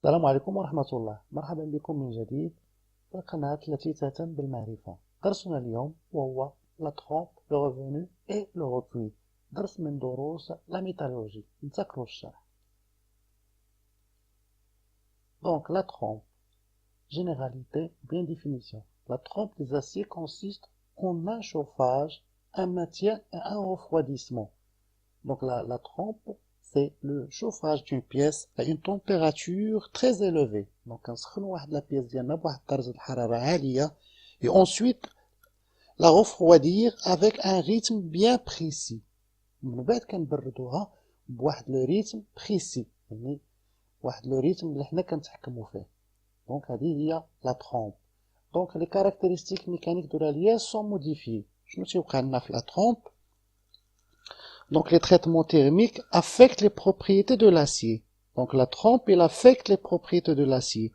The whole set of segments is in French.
السلام عليكم ورحمة الله. مرحبا بكم من جديد في القناة التي تهتم بالمعرفة. درسنا اليوم وهو لا trompe, le revenu et le repli. درس من دروس la métallurgie. نتذكروا الشرح. Donc la trompe, généralité, bien définition. La trompe des aciers consiste en un chauffage, un maintien et un refroidissement. Donc la trompe, c'est le chauffage d'une pièce à une température très élevée. Donc كنسخنوا واحد la pièce ديالنا بواحد درجة الحرارة عالية et ensuite la refroidir avec un rythme bien précis. من بعد كنبردوها بواحد le rythme précis. يعني واحد le rythme اللي حنا كنتحكموا فيه. Donc هذه هي la trompe. Donc les caractéristiques mécaniques de la liège sont modifiées. شنو تيوقع لنا في la trompe? Donc les traitements thermiques affectent les propriétés de l'acier. Donc la trempe, elle affecte les propriétés de l'acier.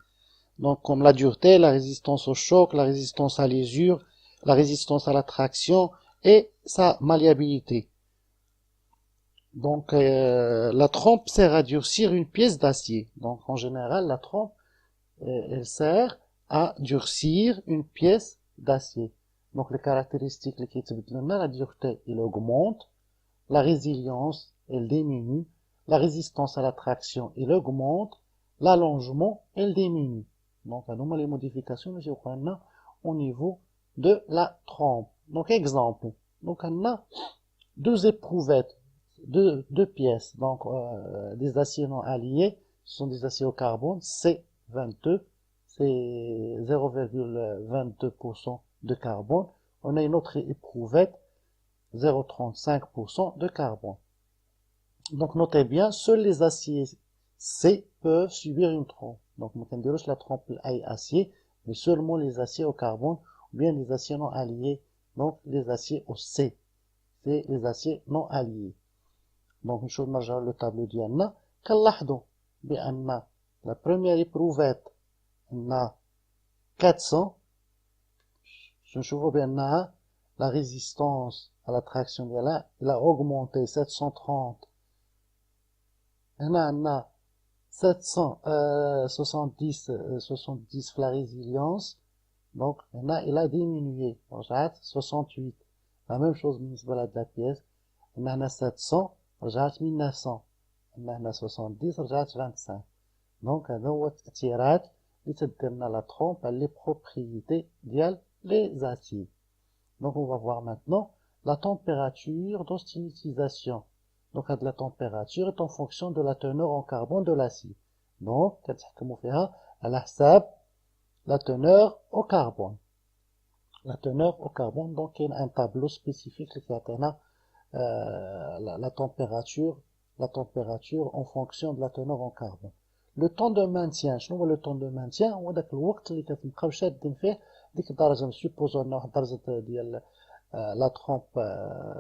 Donc comme la dureté, la résistance au choc, la résistance à l'usure, la résistance à la traction et sa malléabilité. Donc la trempe sert à durcir une pièce d'acier. Donc en général, la trempe, elle sert à durcir une pièce d'acier. Donc les caractéristiques, la dureté, elle augmente. La résilience, elle diminue. La résistance à la traction, elle augmente. L'allongement, elle diminue. Donc, les modifications au niveau de la trempe. Donc, exemple. Donc, on a deux éprouvettes, deux pièces. Donc, des aciers non alliés. Ce sont des aciers au carbone. C22. C'est 0,22% de carbone. On a une autre éprouvette. 0,35% de carbone. Donc notez bien, seuls les aciers C peuvent subir une trempe. Donc on peut dire la trempe acier, mais seulement les aciers au carbone ou bien les aciers non alliés. Donc les aciers au C, c'est les aciers non alliés. Donc نشوف نرجع le tableau ديالنا كنلاحظوا بأن la première éprouvette on a 400. نشوفوا بأنها la résistance à la traction ديالها elle a augmenté 730. هنا عندنا 70 la résilience. Donc هنا il a diminué رجعت 68. La même chose بالنسبة لهاد la pièce. هنا 700 رجعت 1900. هنا 70 رجعت 25. Donc هذا هو التأثيرات اللي تدير لنا la trompe على les propriétés ديال les aciers. Donc on va voir maintenant la température d'hostilisation. Donc la température est en fonction de la teneur en carbone de l'acier. Donc كنتحكموا فيها على حساب la teneur au carbone. La teneur au carbone, donc il y a un tableau spécifique qui كيعطينا la température en fonction de la teneur en carbone. Le temps de maintien, شنو هو le temps de maintien؟ هو داك الوقت اللي كتبقاو شادين فيه ديك الدرجة. نسيبوزو أن واحد الدرجة ديال la trempe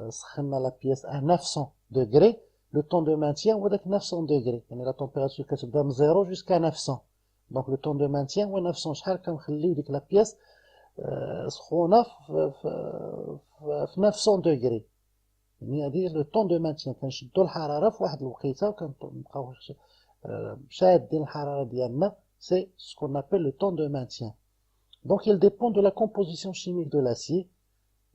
سخنا la pièce à 900 degrés. Le temps de maintien هو داك 900 degrés. يعني la température كتبدا من 0 jusqu'à 900. Donc le temps de maintien هو 900. شحال كنخليو ديك la pièce سخونة في 900 degrés. يعني هذه لو طون دو مانتيان. كنشدو الحرارة في واحد الوقيتة وكنبقاو شادين الحرارة ديالنا. سي سكون ابل لو طون دو مانتيان. Donc il dépend de la composition chimique de l'acier.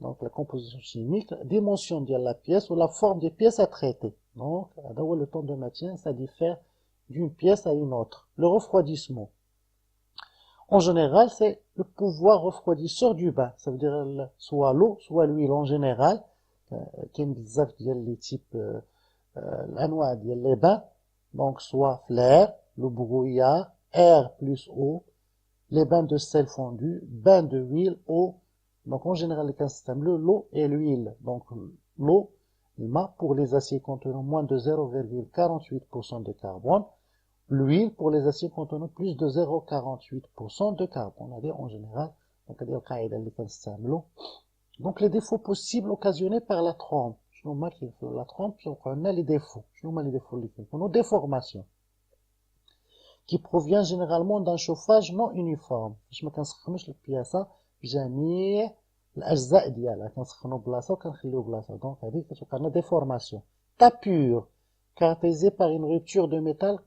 Donc la composition chimique, dimension de la pièce ou la forme des pièces à traiter. Donc le temps de maintien, ça diffère d'une pièce à une autre. Le refroidissement. En général, c'est le pouvoir refroidisseur du bain. Ça veut dire soit l'eau, soit l'huile en général. كاين بزاف ديال لي تيب الانواع ديال لي بان. Donc soit l'air, le brouillard, air plus eau, les bains de sel fondu, bains de huile, eau. Donc en général les كنستعملوا l'eau et l'huile. Donc l'eau, الماء pour les aciers contenant moins de 0,48% de carbone. L'huile pour les aciers contenant plus de 0,48% de carbone. هذه en général. Donc هذه القاعدة اللي كنستعملوا. Donc les défauts possibles occasionnés par la trompe. شنو هما la trompe؟ on a les défauts. شنو هما les défauts اللي كيكونوا؟ déformation qui provient généralement d'un chauffage non uniforme. باش ما كنسخنوش البياسة بجميع الأجزاء ديالها. كنسخنو بلاصة وكنخليو بلاصة. دونك هذه كتوقع لنا déformation. Tapure caractérisée par une rupture de métal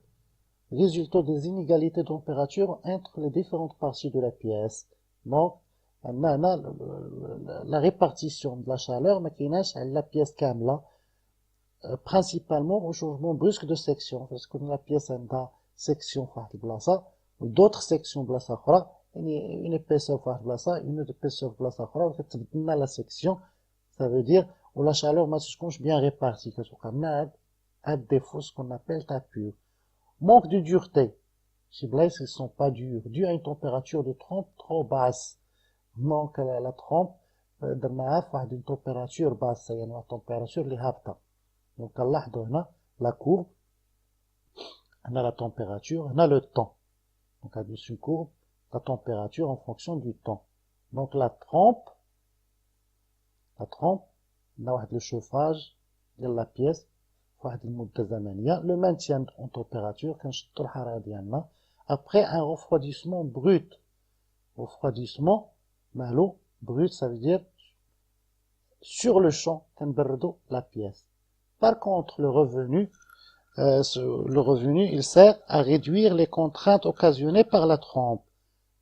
résultant des inégalités de température entre les différentes parties de la pièce. Donc, on a la répartition de la chaleur, mais qui est la pièce كاملة, principalement au changement brusque de section, parce que la pièce a section في البلاصة, d'autres sections بلاصة أخرى, une épaisseur في البلاصة, une épaisseur في بلاصة أخرى, وكتبدلنا la section, ça veut dire où la chaleur ما تكونش bien répartie, كتوقع un défaut, ce qu'on appelle tapure. Manque de dureté. Ces blés, ils sont pas durs, dû à une température de trempe trop basse. Donc, la trempe, d'une température basse, c'est la température اللي هابطة. Donc, نلاحظوا هنا la courbe, on a la température, on a le temps. Donc, c'est une courbe, la température en fonction du temps. Donc, la trempe, on a le chauffage de la pièce, le maintien en température, après un refroidissement brut. Refroidissement, brut, ça veut dire sur le champ, la pièce. Par contre, le revenu, il sert à réduire les contraintes occasionnées par la trempe.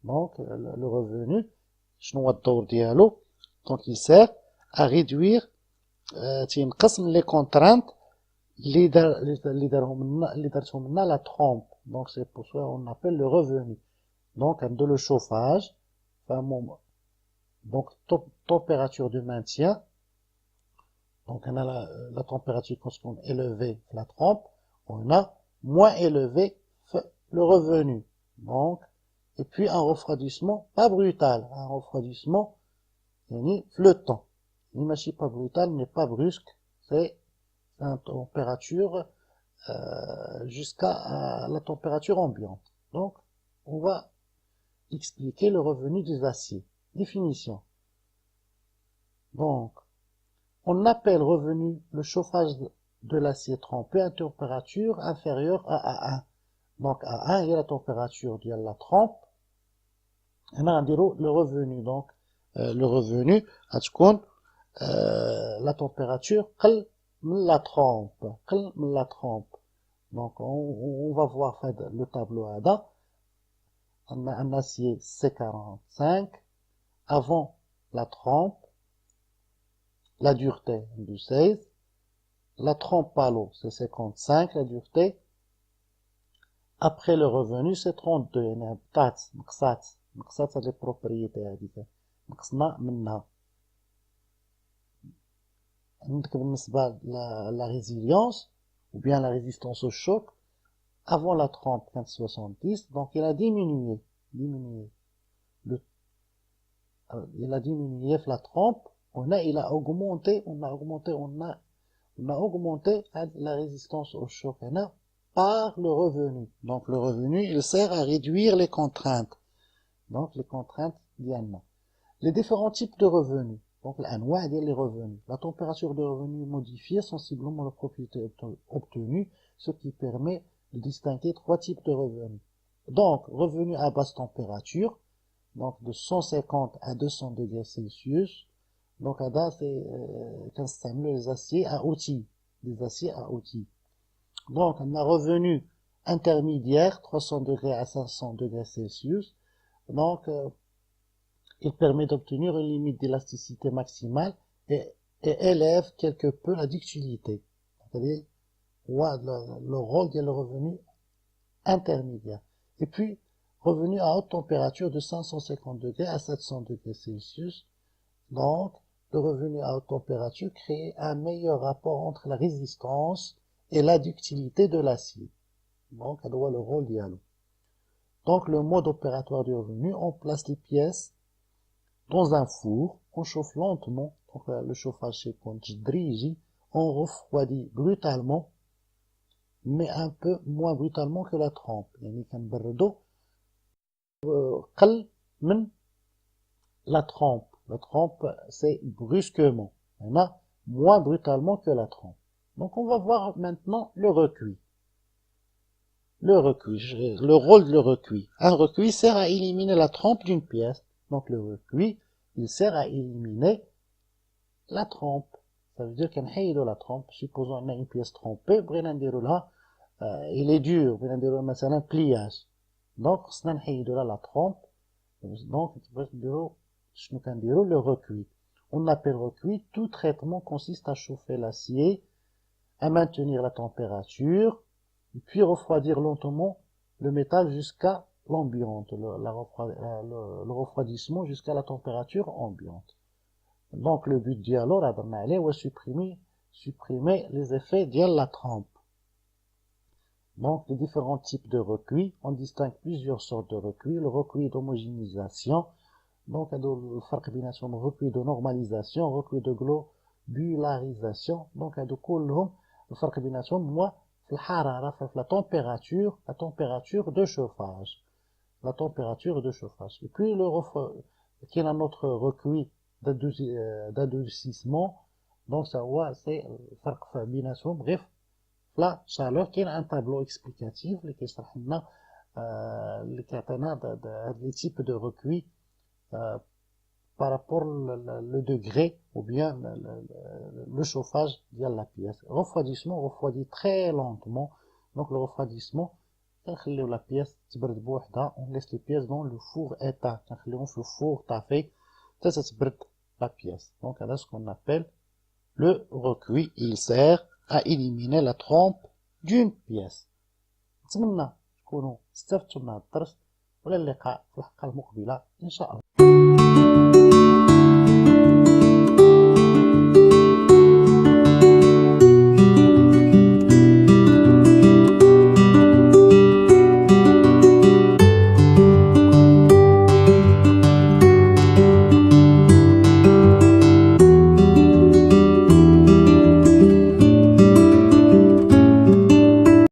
Donc, le revenu, donc il sert à réduire les contraintes اللي دارتهم لنا la trempe. Donc c'est pour ça qu'on appelle le revenu. Donc de le chauffage, donc température de maintien. Donc on a la température constante élevée la trempe, on a moins élevé le revenu. Donc et puis un refroidissement pas brutal, un refroidissement flottant. L'image pas brutal n'est pas brusque, c'est la température jusqu'à la température ambiante. Donc, on va expliquer le revenu des aciers. Définition. Donc, on appelle revenu le chauffage de l'acier trempé à température inférieure à A1. Donc, A1 est la température de la trempe. On a le revenu. Donc, le revenu, la température la trempe. Donc, on va voir le tableau ADA. On a un acier C45 avant la trempe, la dureté de 16, la trempe à l'eau c'est 55, la dureté. Après le revenu c'est 32. Il y a نقصات les propriétés هذيك نقصنا منها. عندك بالنسبة la résilience ou bien la résistance au choc avant la trempe 70, donc il a diminué il a diminué la trempe, il a augmenté la résistance au choc par le revenu. Donc le revenu il sert à réduire les contraintes. Donc les contraintes ديالنا. Les différents types de revenus. Donc l'anwa les revenus. La température de revenu modifiée sensiblement la propriété obtenue, ce qui permet de distinguer trois types de revenus. Donc revenu à basse température, donc de 150 à 200 degrés Celsius. Donc là c'est quand les aciers à outils, des aciers à outils. Donc on a revenu intermédiaire 300 degrés à 500 degrés Celsius. Donc il permet d'obtenir une limite d'élasticité maximale et élève quelque peu la ductilité. C'est-à-dire le rôle de le revenu intermédiaire. Et puis, revenu à haute température de 550 degrés à 700 degrés Celsius. Donc, le revenu à haute température crée un meilleur rapport entre la résistance et la ductilité de l'acier. Donc, elle doit le rôle d'IALO. Donc, le mode opératoire du revenu, on place les pièces dans un four, on chauffe lentement, donc le chauffage c'est driji, on refroidit brutalement, mais un peu moins brutalement que la trempe. يعني كنبردو قل من la trempe. La trempe c'est brusquement, moins brutalement que la trempe. Donc on va voir maintenant le recuit. Le rôle de le recuit. Un recuit sert à éliminer la trempe d'une pièce. Donc le recuit, il sert à éliminer la trempe. Ça veut dire qu'on a la trempe. Supposons qu'on a une pièce trempée, بغينا نديرو لها il est dur, بغينا نديرو مثلا pliage. Donc خصنا نحيدو لا trompe. Donc شنو كنديرو le recuit. On appelle recuit. Tout traitement consiste à chauffer l'acier, à maintenir la température, puis refroidir lentement le métal jusqu'à l'ambiante, le refroidissement jusqu'à la température ambiante. Donc le but d'Yalo, c'est supprimer les effets de la trempe. Donc les différents types de recuits, on distingue plusieurs sortes de recuits. Le recuit d'homogénéisation, donc le فرق بيناتهم recuit de normalisation, recuit de globularisation. Donc كلهم الفرق بيناتهم هو في الحرارة في la température de chauffage. La température de chauffage. Et puis qui est notre recuit d'adoucissement. Donc ça c'est الفرق بيناتهم غير la chaleur. Qui est un tableau explicatif اللي كيشرح لنا اللي كيعطينا les types de recuits par rapport le degré ou bien le chauffage de la pièce. Refroidissement, on refroidit très lentement. Donc le refroidissement, on la pièce تبرد بوحدها, on laisse les pièces dans le four éteint. On في le four طافي حتى تتبرد la pièce. Donc c'est ce qu'on appelle le recuit. Il sert à éliminer la trempe d'une pièce. نتمنى تكونوا استفدتوا من هذا الدرس، والى اللقاء في الحلقة المقبلة إن شاء الله.